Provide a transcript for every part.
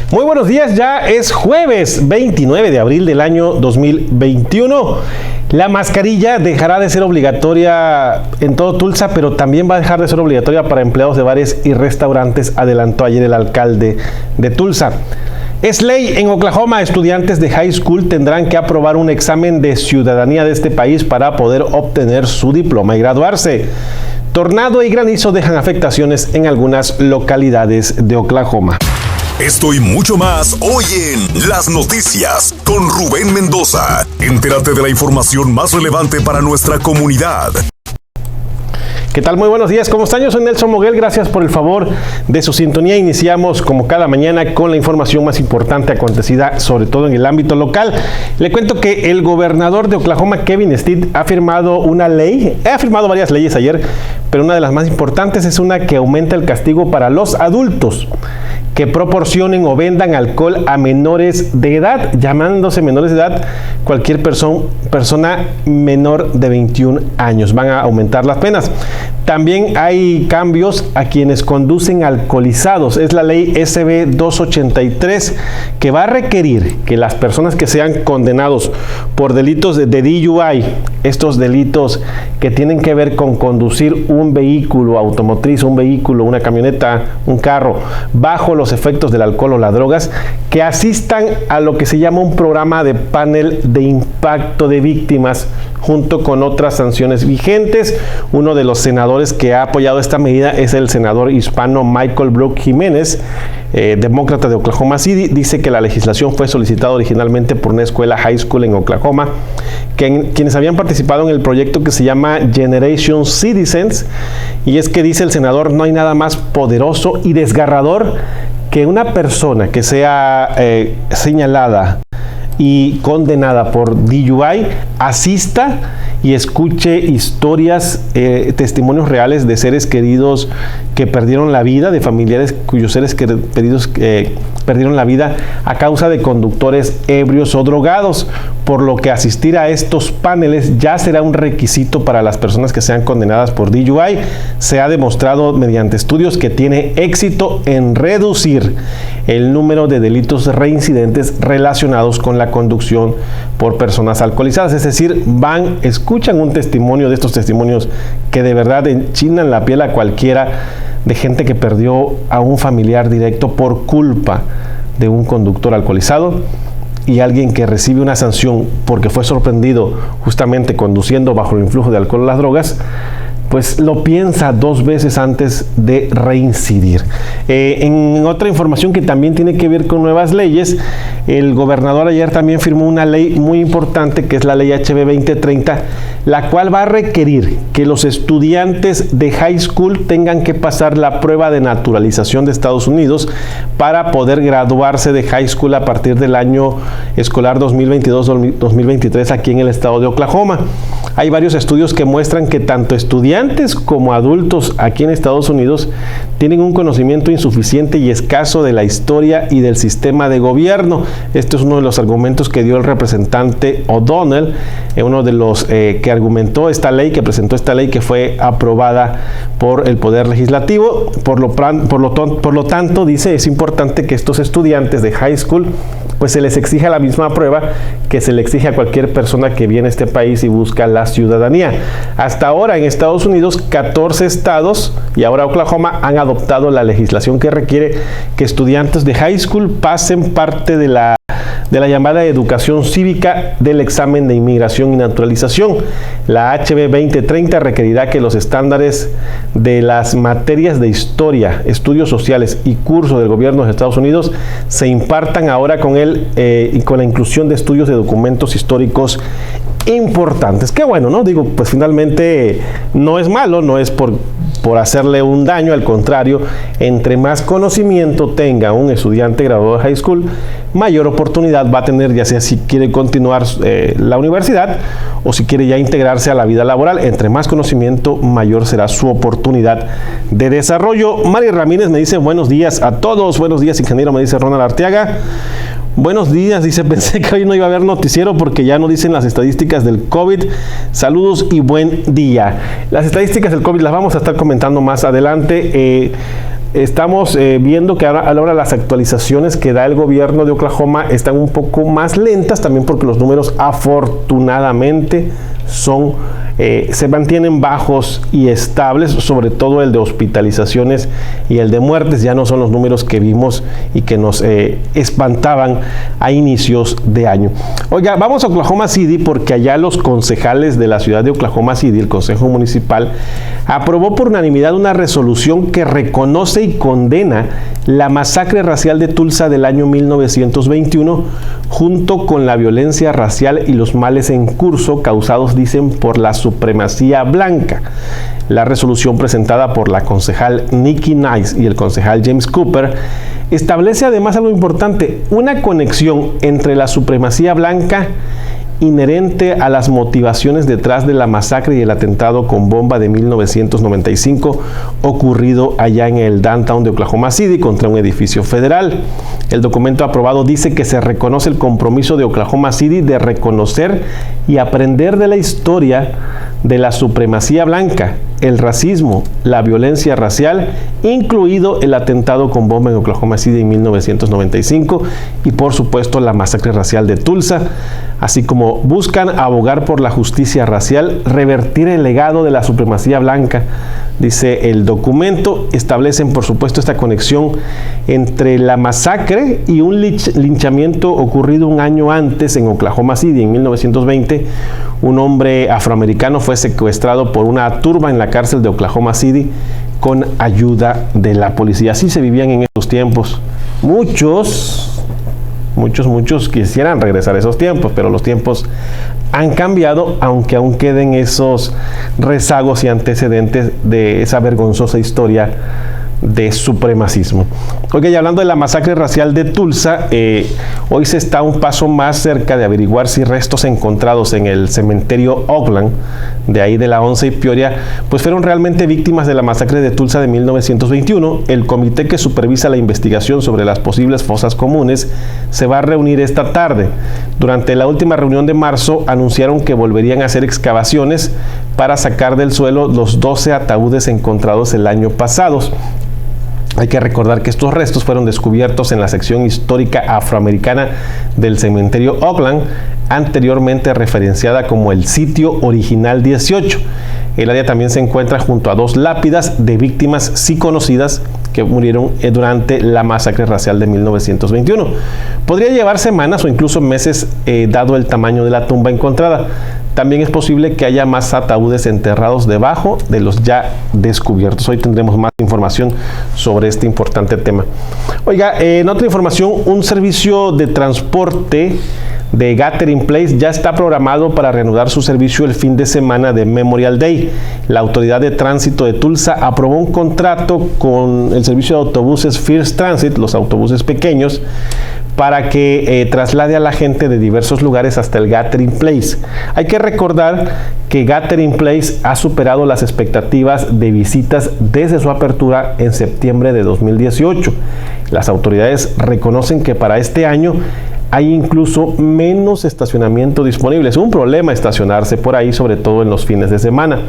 Muy buenos días, ya es jueves 29 de abril del año 2021. La mascarilla dejará de ser obligatoria en todo Tulsa, pero también va a dejar de ser obligatoria para empleados de bares y restaurantes, adelantó ayer el alcalde de Tulsa. Es ley en Oklahoma, estudiantes de high school tendrán que aprobar un examen de ciudadanía de este país para poder obtener su diploma y graduarse. Tornado y granizo dejan afectaciones en algunas localidades de Oklahoma. Esto y mucho más hoy en Las Noticias con Rubén Mendoza. Entérate de la información más relevante para nuestra comunidad. ¿Qué tal? Muy buenos días. ¿Cómo están? Yo soy Nelson Moguel. Gracias por el favor de su sintonía. Iniciamos como cada mañana con la información más importante acontecida, sobre todo en el ámbito local. Le cuento que el gobernador de Oklahoma, Kevin Stitt, ha firmado una ley. Ha firmado varias leyes ayer, pero una de las más importantes es una que aumenta el castigo para los adultos que proporcionen o vendan alcohol a menores de edad, llamándose menores de edad cualquier persona menor de 21 años. Van a aumentar las penas. También hay cambios a quienes conducen alcoholizados. Es la ley SB 283 que va a requerir que las personas que sean condenados por delitos de DUI, estos delitos que tienen que ver con conducir un vehículo automotriz, un vehículo, una camioneta, un carro, bajo los efectos del alcohol o las drogas, que asistan a lo que se llama un programa de panel de impacto de víctimas junto con otras sanciones vigentes. Uno de los senadores que ha apoyado esta medida es el senador hispano Michael Brook Jiménez, demócrata de Oklahoma City. Dice que la legislación fue solicitada originalmente por una escuela high school en Oklahoma, quienes habían participado en el proyecto que se llama Generation Citizens, y es que dice el senador, no hay nada más poderoso y desgarrador que una persona que sea señalada y condenada por DUI asista y escuche historias, testimonios reales de seres queridos que perdieron la vida, de familiares cuyos seres queridos perdieron la vida a causa de conductores ebrios o drogados, por lo que asistir a estos paneles ya será un requisito para las personas que sean condenadas por DUI. Se ha demostrado mediante estudios que tiene éxito en reducir el número de delitos reincidentes relacionados con la conducción por personas alcoholizadas. Es decir, escuchan un testimonio de estos testimonios que de verdad enchinan la piel a cualquiera, de gente que perdió a un familiar directo por culpa de un conductor alcoholizado, y alguien que recibe una sanción porque fue sorprendido justamente conduciendo bajo el influjo de alcohol o las drogas, pues lo piensa dos veces antes de reincidir. En otra información que también tiene que ver con nuevas leyes, el gobernador ayer también firmó una ley muy importante, que es la ley HB 2030, la cual va a requerir que los estudiantes de high school tengan que pasar la prueba de naturalización de Estados Unidos para poder graduarse de high school a partir del año escolar 2022-2023 aquí en el estado de Oklahoma. Hay varios estudios que muestran que tanto estudiantes como adultos aquí en Estados Unidos tienen un conocimiento insuficiente y escaso de la historia y del sistema de gobierno. Este es uno de los argumentos que dio el representante O'Donnell, uno de los que argumentó esta ley, que presentó esta ley que fue aprobada por el Poder Legislativo. Por lo tanto, dice, es importante que estos estudiantes de high school pues se les exija la misma prueba que se le exige a cualquier persona que viene a este país y busca la ciudadanía. Hasta ahora en Estados Unidos 14 estados y ahora Oklahoma han adoptado la legislación que requiere que estudiantes de high school pasen parte de la llamada educación cívica del examen de inmigración y naturalización. La HB 2030 requerirá que los estándares de las materias de historia, estudios sociales y cursos del gobierno de Estados Unidos se impartan ahora con y con la inclusión de estudios de documentos históricos importantes. Qué bueno, ¿no? Digo, pues finalmente no es malo, no es por hacerle un daño, al contrario, entre más conocimiento tenga un estudiante graduado de high school, mayor oportunidad va a tener, ya sea si quiere continuar la universidad o si quiere ya integrarse a la vida laboral. Entre más conocimiento, mayor será su oportunidad de desarrollo. Mari Ramírez me dice buenos días a todos. Buenos días, ingeniero, me dice Ronald Arteaga. Buenos días, dice, pensé que hoy no iba a haber noticiero porque ya no dicen las estadísticas del COVID. Saludos y buen día. Las estadísticas del COVID las vamos a estar comentando más adelante. estamos viendo que ahora las actualizaciones que da el gobierno de Oklahoma están un poco más lentas, también porque los números afortunadamente se mantienen bajos y estables, sobre todo el de hospitalizaciones y el de muertes. Ya no son los números que vimos y que nos espantaban a inicios de año. Oiga, vamos a Oklahoma City porque allá los concejales de la ciudad de Oklahoma City, el Consejo Municipal, aprobó por unanimidad una resolución que reconoce y condena la masacre racial de Tulsa del año 1921, junto con la violencia racial y los males en curso causados, dicen, por la supremacía blanca. La resolución presentada por la concejal Nikki Nice y el concejal James Cooper establece además algo importante: una conexión entre la supremacía blanca inherente a las motivaciones detrás de la masacre y el atentado con bomba de 1995 ocurrido allá en el downtown de Oklahoma City contra un edificio federal. El documento aprobado dice que se reconoce el compromiso de Oklahoma City de reconocer y aprender de la historia de la supremacía blanca, el racismo, la violencia racial, incluido el atentado con bomba en Oklahoma City en 1995 y por supuesto la masacre racial de Tulsa, así como buscan abogar por la justicia racial, revertir el legado de la supremacía blanca. Dice el documento, establecen por supuesto esta conexión entre la masacre y un linchamiento ocurrido un año antes en Oklahoma City, en 1920. Un hombre afroamericano fue secuestrado por una turba en la cárcel de Oklahoma City con ayuda de la policía. Así se vivían en esos tiempos. Muchos quisieran regresar a esos tiempos, pero los tiempos han cambiado, aunque aún queden esos rezagos y antecedentes de esa vergonzosa historia de supremacismo. Oiga, y hablando de la masacre racial de Tulsa, hoy se está un paso más cerca de averiguar si restos encontrados en el cementerio Oakland, de ahí de la 11 y Peoria, pues fueron realmente víctimas de la masacre de Tulsa de 1921. El comité que supervisa la investigación sobre las posibles fosas comunes se va a reunir esta tarde. Durante la última reunión de marzo anunciaron que volverían a hacer excavaciones para sacar del suelo los 12 ataúdes encontrados el año pasado. Hay que recordar que estos restos fueron descubiertos en la sección histórica afroamericana del cementerio Oakland, anteriormente referenciada como el sitio original 18. El área también se encuentra junto a 2 lápidas de víctimas sí conocidas que murieron durante la masacre racial de 1921. Podría llevar semanas o incluso meses dado el tamaño de la tumba encontrada. También es posible que haya más ataúdes enterrados debajo de los ya descubiertos. Hoy tendremos más información sobre este importante tema. Oiga, en otra información, un servicio de transporte de Gathering Place ya está programado para reanudar su servicio el fin de semana de Memorial Day. La Autoridad de Tránsito de Tulsa aprobó un contrato con el servicio de autobuses First Transit, los autobuses pequeños, para que traslade a la gente de diversos lugares hasta el Gathering Place. Hay que recordar que Gathering Place ha superado las expectativas de visitas desde su apertura en septiembre de 2018. Las autoridades reconocen que para este año hay incluso menos estacionamiento disponible. Es un problema estacionarse por ahí, sobre todo en los fines de semana.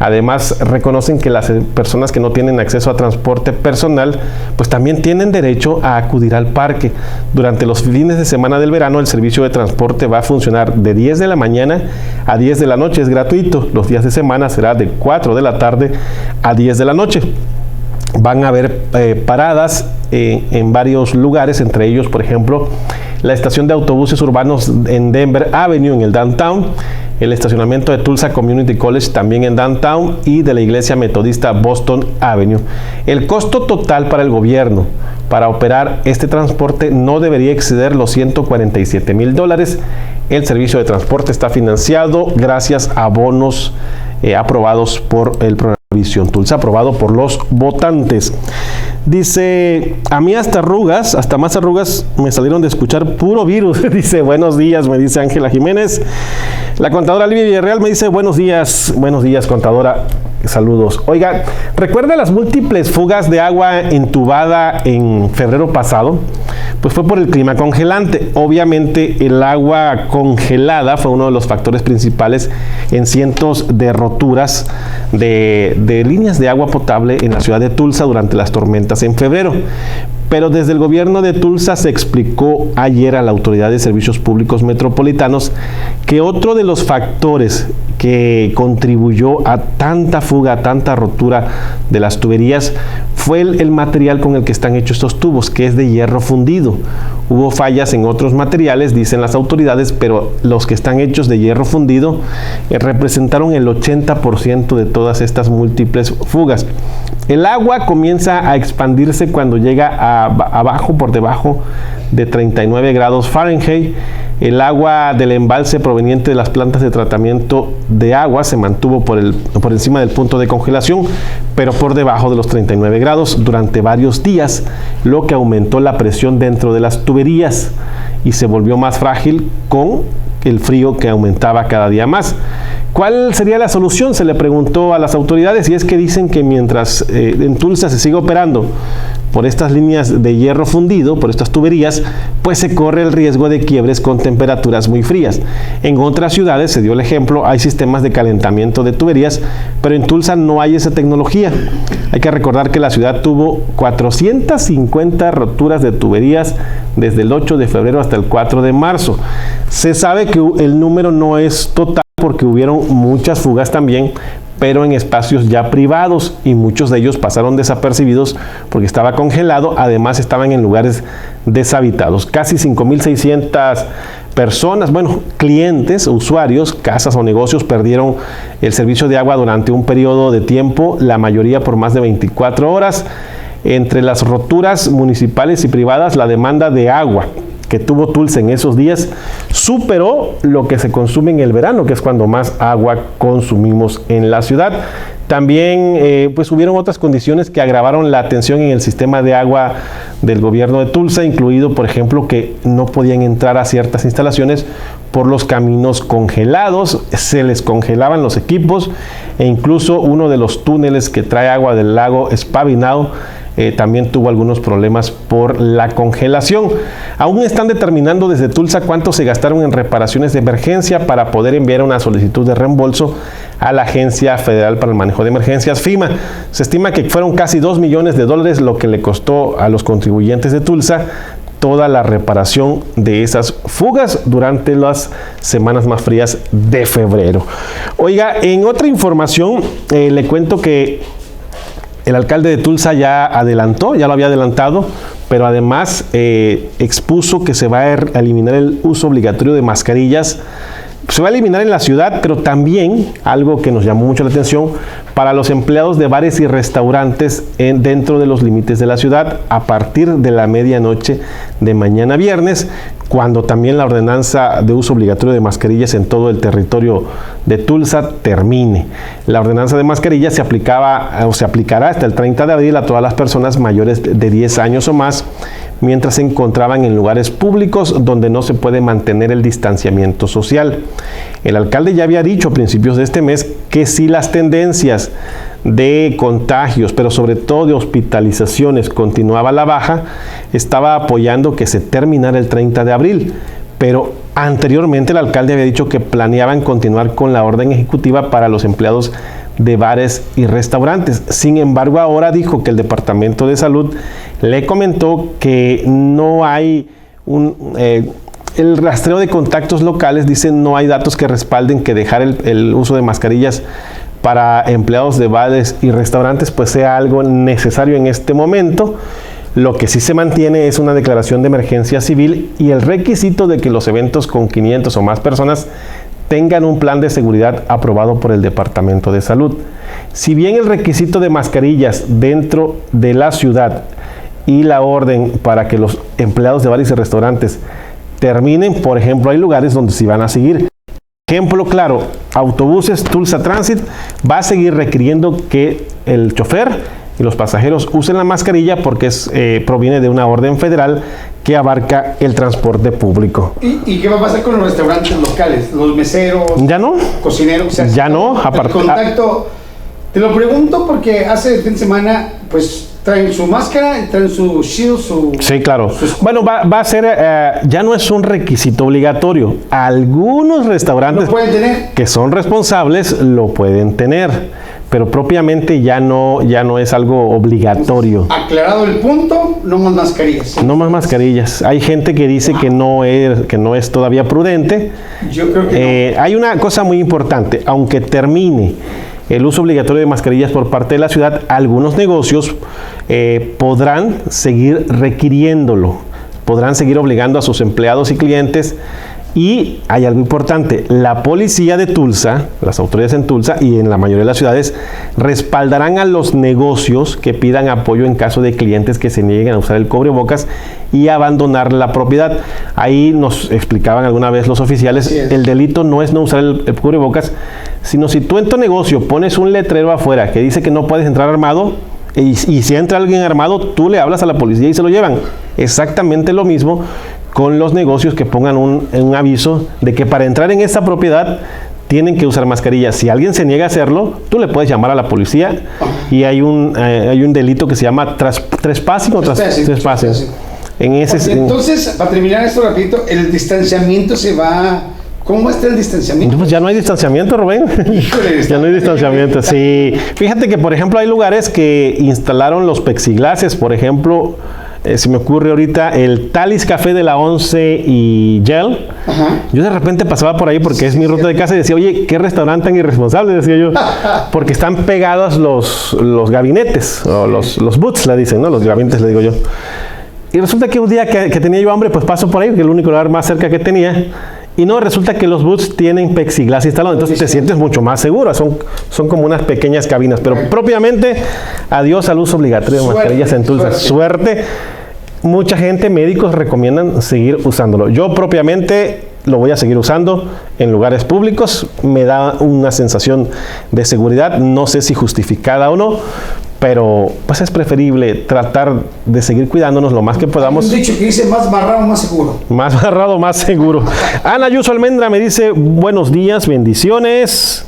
Además, reconocen que las personas que no tienen acceso a transporte personal, pues también tienen derecho a acudir al parque. Durante los fines de semana del verano, el servicio de transporte va a funcionar de 10 de la mañana a 10 de la noche. Es gratuito. Los días de semana será de 4 de la tarde a 10 de la noche. Van a haber paradas en varios lugares, entre ellos, por ejemplo, la estación de autobuses urbanos en Denver Avenue, en el downtown, el estacionamiento de Tulsa Community College también en downtown y de la iglesia metodista Boston Avenue. El costo total para el gobierno para operar este transporte no debería exceder los $147,000. El servicio de transporte está financiado gracias a bonos aprobados por el programa Visión Tulsa, aprobado por los votantes. Dice, a mí hasta más arrugas me salieron de escuchar puro virus. Dice, buenos días, me dice Ángela Jiménez. La contadora Livia Villarreal me dice, buenos días contadora, saludos. Oiga, ¿recuerda las múltiples fugas de agua entubada en febrero pasado? pues fue por el clima congelante. Obviamente el agua congelada fue uno de los factores principales en cientos de roturas de líneas de agua potable en la ciudad de Tulsa durante las tormentas en febrero. Pero desde el gobierno de Tulsa se explicó ayer a la Autoridad de Servicios Públicos Metropolitanos que otro de los factores que contribuyó a tanta fuga, a tanta rotura de las tuberías fue el material con el que están hechos estos tubos, que es de hierro fundido. Hubo fallas en otros materiales, dicen las autoridades, pero los que están hechos de hierro fundido representaron el 80% de todas estas múltiples fugas. El agua comienza a expandirse cuando llega abajo, por debajo de 39 grados Fahrenheit. El agua del embalse proveniente de las plantas de tratamiento de agua se mantuvo por encima del punto de congelación, pero por debajo de los 39 grados durante varios días, lo que aumentó la presión dentro de las tuberías y se volvió más frágil con el frío que aumentaba cada día más. ¿Cuál sería la solución? Se le preguntó a las autoridades, y es que dicen que mientras en Tulsa se sigue operando por estas líneas de hierro fundido, por estas tuberías, pues se corre el riesgo de quiebres con temperaturas muy frías. En otras ciudades, se dio el ejemplo, hay sistemas de calentamiento de tuberías, pero en Tulsa no hay esa tecnología. Hay que recordar que la ciudad tuvo 450 roturas de tuberías desde el 8 de febrero hasta el 4 de marzo. Se sabe que el número no es total porque hubieron muchas fugas también, pero en espacios ya privados, y muchos de ellos pasaron desapercibidos porque estaba congelado. Además estaban en lugares deshabitados. Casi 5.600 personas, clientes, usuarios, casas o negocios perdieron el servicio de agua durante un periodo de tiempo, la mayoría por más de 24 horas. Entre las roturas municipales y privadas, la demanda de agua que tuvo Tulsa en esos días superó lo que se consume en el verano, que es cuando más agua consumimos en la ciudad. También pues hubieron otras condiciones que agravaron la tensión en el sistema de agua del gobierno de Tulsa, incluido, por ejemplo, que no podían entrar a ciertas instalaciones por los caminos congelados, se les congelaban los equipos, e incluso uno de los túneles que trae agua del lago Spavinaw también tuvo algunos problemas por la congelación. Aún están determinando desde Tulsa cuánto se gastaron en reparaciones de emergencia para poder enviar una solicitud de reembolso a la Agencia Federal para el Manejo de Emergencias, FEMA. Se estima que fueron casi $2 millones lo que le costó a los contribuyentes de Tulsa toda la reparación de esas fugas durante las semanas más frías de febrero. Oiga, en otra información le cuento que el alcalde de Tulsa ya lo había adelantado, pero además expuso que se va a eliminar el uso obligatorio de mascarillas. Se va a eliminar en la ciudad, pero también, algo que nos llamó mucho la atención, para los empleados de bares y restaurantes dentro de los límites de la ciudad a partir de la medianoche de mañana viernes, cuando también la ordenanza de uso obligatorio de mascarillas en todo el territorio de Tulsa termine. La ordenanza de mascarillas se aplicará hasta el 30 de abril a todas las personas mayores de 10 años o más, mientras se encontraban en lugares públicos donde no se puede mantener el distanciamiento social. El alcalde ya había dicho a principios de este mes que si las tendencias de contagios, pero sobre todo de hospitalizaciones, continuaba a la baja, estaba apoyando que se terminara el 30 de abril. Pero anteriormente el alcalde había dicho que planeaban continuar con la orden ejecutiva para los empleados de bares y restaurantes. Sin embargo, ahora dijo que el Departamento de Salud le comentó que no hay el rastreo de contactos locales. Dicen no hay datos que respalden que dejar el uso de mascarillas para empleados de bares y restaurantes pues sea algo necesario en este momento. Lo que sí se mantiene es una declaración de emergencia civil y el requisito de que los eventos con 500 o más personas tengan un plan de seguridad aprobado por el Departamento de Salud. Si bien el requisito de mascarillas dentro de la ciudad y la orden para que los empleados de bares y restaurantes terminen, por ejemplo, hay lugares donde sí van a seguir. Ejemplo claro, autobuses, Tulsa Transit va a seguir requiriendo que el chofer y los pasajeros usen la mascarilla porque proviene de una orden federal que abarca el transporte público. ¿Y qué va a pasar con los restaurantes locales? ¿Los meseros? Ya no. ¿Cocineros? O sea, ya no. El contacto. Te lo pregunto porque hace fin de semana, pues, traen su máscara, traen su shield, Sí, claro. Bueno, va a ser, ya no es un requisito obligatorio. Algunos restaurantes ¿Lo pueden tener? que son responsables lo pueden tener, pero propiamente ya no es algo obligatorio. Aclarado el punto, no más mascarillas. No más mascarillas. Hay gente que dice que no es todavía prudente. Yo creo que no. Hay una cosa muy importante, aunque termine el uso obligatorio de mascarillas por parte de la ciudad, algunos negocios podrán seguir requiriéndolo, podrán seguir obligando a sus empleados y clientes. Y hay algo importante, la policía de Tulsa, las autoridades en Tulsa y en la mayoría de las ciudades respaldarán a los negocios que pidan apoyo en caso de clientes que se nieguen a usar el cubrebocas y abandonar la propiedad. Ahí nos explicaban alguna vez los oficiales, el delito no es no usar el cubrebocas, sino si tú en tu negocio pones un letrero afuera que dice que no puedes entrar armado, y si entra alguien armado, tú le hablas a la policía y se lo llevan. Exactamente lo mismo con los negocios que pongan un aviso de que para entrar en esta propiedad tienen que usar mascarilla. Si alguien se niega a hacerlo, tú le puedes llamar a la policía y hay un delito que se llama trespassing. Entonces, para terminar esto rapidito, el distanciamiento se va... ¿Cómo está el distanciamiento? Pues ya no hay distanciamiento, Rubén. Híjole, ya no hay distanciamiento, sí. Fíjate que, por ejemplo, hay lugares que instalaron los plexiglases, por ejemplo... se me ocurre ahorita el Talis Café de la 11 y Gel. Ajá. Yo de repente pasaba por ahí porque es mi ruta de casa y decía, oye, qué restaurante tan irresponsable, decía yo. Porque están pegados los gabinetes, o los booths, le dicen, ¿no? Los gabinetes, le digo yo. Y resulta que un día que tenía yo hambre, pues paso por ahí, que es el único lugar más cerca que tenía. Y no, resulta que los booths tienen plexiglas instalado, entonces te sientes mucho más seguro. Son como unas pequeñas cabinas, pero propiamente, adiós al uso obligatorio de mascarillas en Tulsa. Suerte. Mucha gente, médicos recomiendan seguir usándolo. Yo propiamente lo voy a seguir usando en lugares públicos. Me da una sensación de seguridad, no sé si justificada o no, pero pues es preferible tratar de seguir cuidándonos lo más que podamos. Un dicho que dice más barrado, más seguro. Más barrado, más seguro. Ana Ayuso Almendra me dice, buenos días, bendiciones.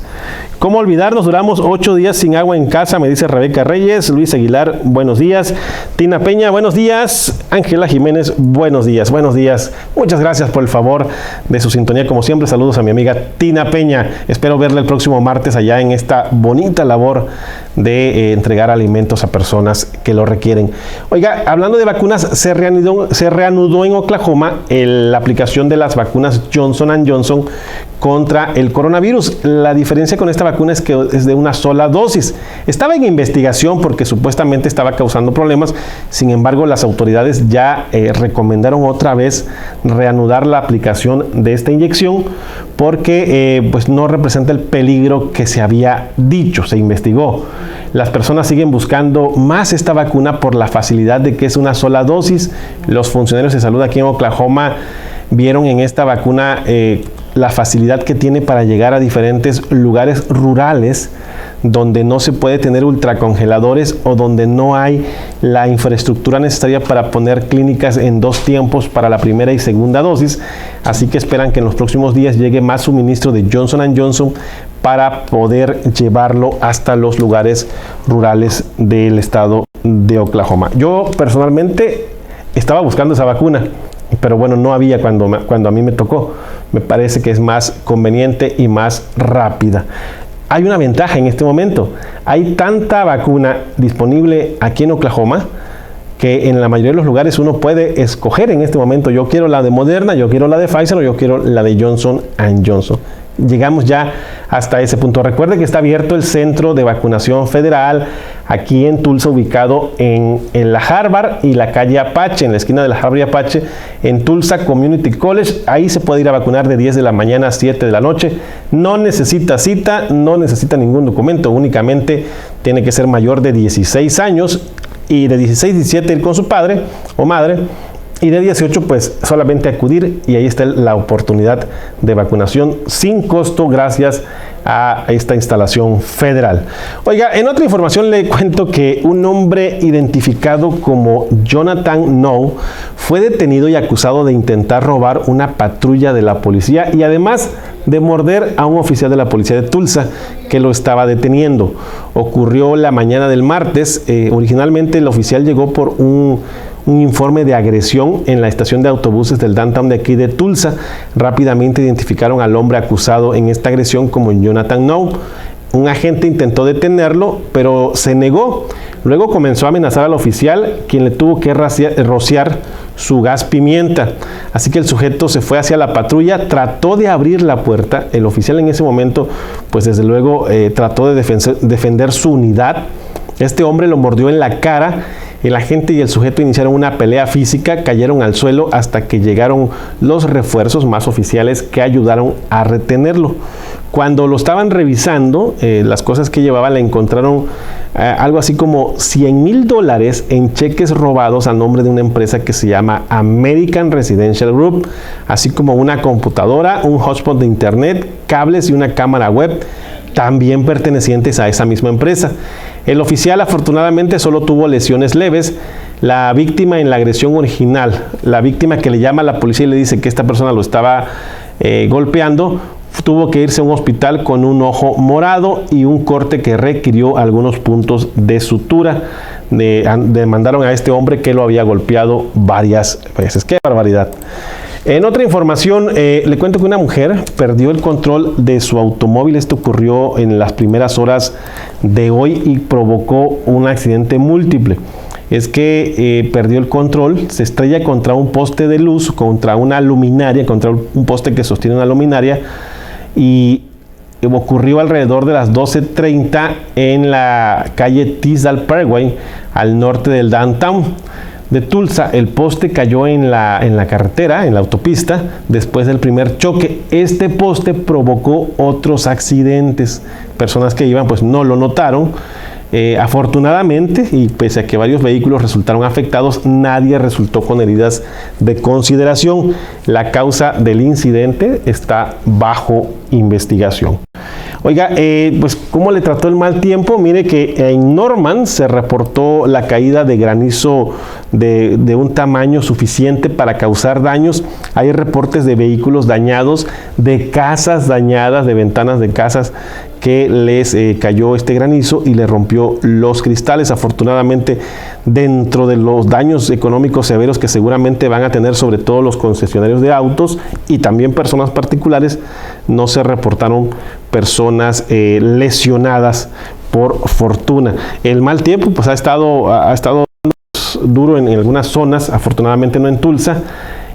¿Cómo olvidarnos? Duramos 8 días sin agua en casa, me dice Rebeca Reyes. Luis Aguilar, buenos días. Tina Peña, buenos días. Ángela Jiménez, buenos días, buenos días. Muchas gracias por el favor de su sintonía. Como siempre, saludos a mi amiga Tina Peña. Espero verla el próximo martes allá en esta bonita labor de entregar alimentos a personas que lo requieren. Oiga, hablando de vacunas, se reanudó en Oklahoma la aplicación de las vacunas Johnson & Johnson contra el coronavirus. La diferencia con esta vacuna es que es de una sola dosis. Estaba en investigación porque supuestamente estaba causando problemas. Sin embargo, las autoridades ya recomendaron otra vez reanudar la aplicación de esta inyección porque pues no representa el peligro que se había dicho, se investigó. Las personas siguen buscando más esta vacuna por la facilidad de que es una sola dosis. Los funcionarios de salud aquí en Oklahoma vieron en esta vacuna la facilidad que tiene para llegar a diferentes lugares rurales donde no se puede tener ultracongeladores o donde no hay la infraestructura necesaria para poner clínicas en 2 tiempos para la primera y segunda dosis. Así que esperan que en los próximos días llegue más suministro de Johnson & Johnson para poder llevarlo hasta los lugares rurales del estado de Oklahoma. Yo personalmente estaba buscando esa vacuna, pero bueno, no había cuando a mí me tocó. Me parece que es más conveniente y más rápida. Hay una ventaja en este momento. Hay tanta vacuna disponible aquí en Oklahoma que en la mayoría de los lugares uno puede escoger en este momento. Yo quiero la de Moderna, yo quiero la de Pfizer o yo quiero la de Johnson & Johnson. Llegamos ya hasta ese punto. Recuerde que está abierto el centro de vacunación federal aquí en Tulsa, ubicado en la Harvard y la calle Apache, en la esquina de la Harvard y Apache, en Tulsa Community College. Ahí se puede ir a vacunar de 10 de la mañana a 7 de la noche. No necesita cita, no necesita ningún documento, únicamente tiene que ser mayor de 16 años y de 16 a 17 ir con su padre o madre. Y de 18, pues solamente acudir y ahí está la oportunidad de vacunación sin costo gracias a esta instalación federal. Oiga, en otra información le cuento que un hombre identificado como Jonathan No fue detenido y acusado de intentar robar una patrulla de la policía y además de morder a un oficial de la policía de Tulsa que lo estaba deteniendo. Ocurrió la mañana del martes. Originalmente el oficial llegó por un informe de agresión en la estación de autobuses del downtown de aquí de Tulsa. Rápidamente identificaron al hombre acusado en esta agresión como Jonathan Noe. Un agente intentó detenerlo, pero se negó. Luego comenzó a amenazar al oficial, quien le tuvo que rociar su gas pimienta. Así que el sujeto se fue hacia la patrulla, trató de abrir la puerta. El oficial en ese momento, pues desde luego, trató de defender su unidad. Este hombre lo mordió en la cara. El agente y el sujeto iniciaron una pelea física, cayeron al suelo hasta que llegaron los refuerzos más oficiales que ayudaron a retenerlo. Cuando lo estaban revisando, las cosas que llevaba, le encontraron algo así como $100,000 en cheques robados a nombre de una empresa que se llama American Residential Group, así como una computadora, un hotspot de internet, cables y una cámara web, también pertenecientes a esa misma empresa. El oficial afortunadamente solo tuvo lesiones leves. La víctima en la agresión original, la víctima que le llama a la policía y le dice que esta persona lo estaba golpeando, tuvo que irse a un hospital con un ojo morado y un corte que requirió algunos puntos de sutura. Demandaron a este hombre que lo había golpeado varias veces. ¡Qué barbaridad! En otra información, le cuento que una mujer perdió el control de su automóvil. Esto ocurrió en las primeras horas de hoy y provocó un accidente múltiple. Es que perdió el control, se estrella contra un poste de luz, contra una luminaria, contra un poste que sostiene una luminaria, y ocurrió alrededor de las 12:30 en la calle Tisdale Parkway, al norte del downtown de Tulsa. El poste cayó en la carretera, en la autopista, después del primer choque. Este poste provocó otros accidentes. Personas que iban pues no lo notaron. Afortunadamente, y pese a que varios vehículos resultaron afectados, nadie resultó con heridas de consideración. La causa del incidente está bajo investigación. Oiga, pues ¿cómo le trató el mal tiempo? Mire que en Norman se reportó la caída de granizo de un tamaño suficiente para causar daños. Hay reportes de vehículos dañados, de casas dañadas, de ventanas de casas que les cayó este granizo y le rompió los cristales. Afortunadamente, dentro de los daños económicos severos que seguramente van a tener sobre todo los concesionarios de autos y también personas particulares, no se reportaron personas lesionadas, por fortuna. El mal tiempo pues ha estado duro en algunas zonas, afortunadamente no en Tulsa.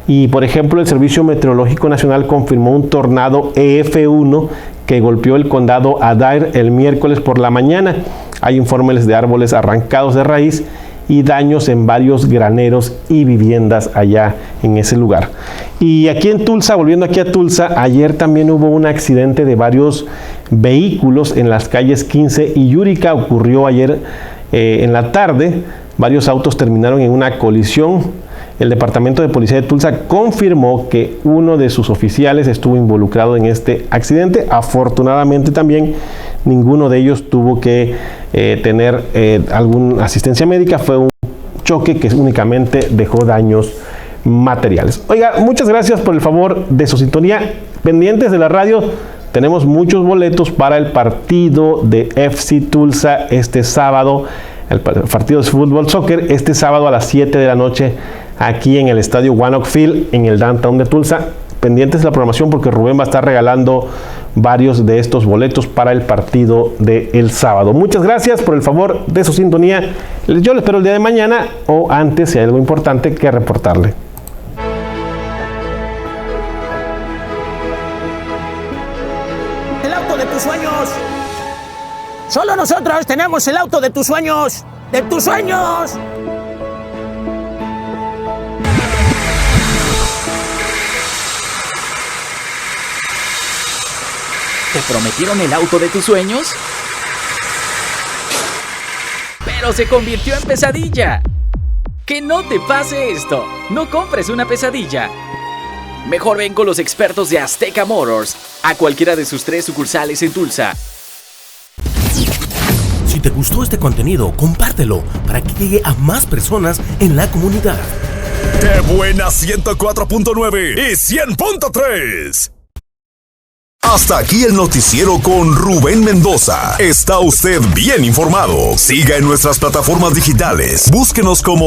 Y por ejemplo, el Servicio Meteorológico Nacional confirmó un tornado EF1 que golpeó el condado Adair el miércoles por la mañana. Hay informes de árboles arrancados de raíz y daños en varios graneros y viviendas allá en ese lugar. Y aquí en Tulsa, volviendo aquí a Tulsa, ayer también hubo un accidente de varios vehículos en las calles 15 y Utica. Ocurrió ayer en la tarde. Varios autos terminaron en una colisión. El Departamento de Policía de Tulsa confirmó que uno de sus oficiales estuvo involucrado en este accidente. Afortunadamente también ninguno de ellos tuvo que tener alguna asistencia médica. Fue un choque que únicamente dejó daños materiales. Oiga, muchas gracias por el favor de su sintonía. Pendientes de la radio, tenemos muchos boletos para el partido de FC Tulsa este sábado. El partido de fútbol soccer este sábado a las 7 de la noche aquí en el estadio Wanock Field en el downtown de Tulsa. Pendientes de la programación porque Rubén va a estar regalando varios de estos boletos para el partido del sábado. Muchas gracias por el favor de su sintonía. Yo le espero el día de mañana o antes si hay algo importante que reportarle. El auto de tus sueños. Solo nosotros tenemos el auto de tus sueños. ¡De tus sueños! ¿Te prometieron el auto de tus sueños? Pero se convirtió en pesadilla. Que no te pase esto. No compres una pesadilla. Mejor ven con los expertos de Azteca Motors a cualquiera de sus 3 sucursales en Tulsa. Si te gustó este contenido, compártelo para que llegue a más personas en la comunidad. ¡Qué buena 104.9 y 100.3! Hasta aquí el noticiero con Rubén Mendoza. Está usted bien informado. Siga en nuestras plataformas digitales. Búsquenos como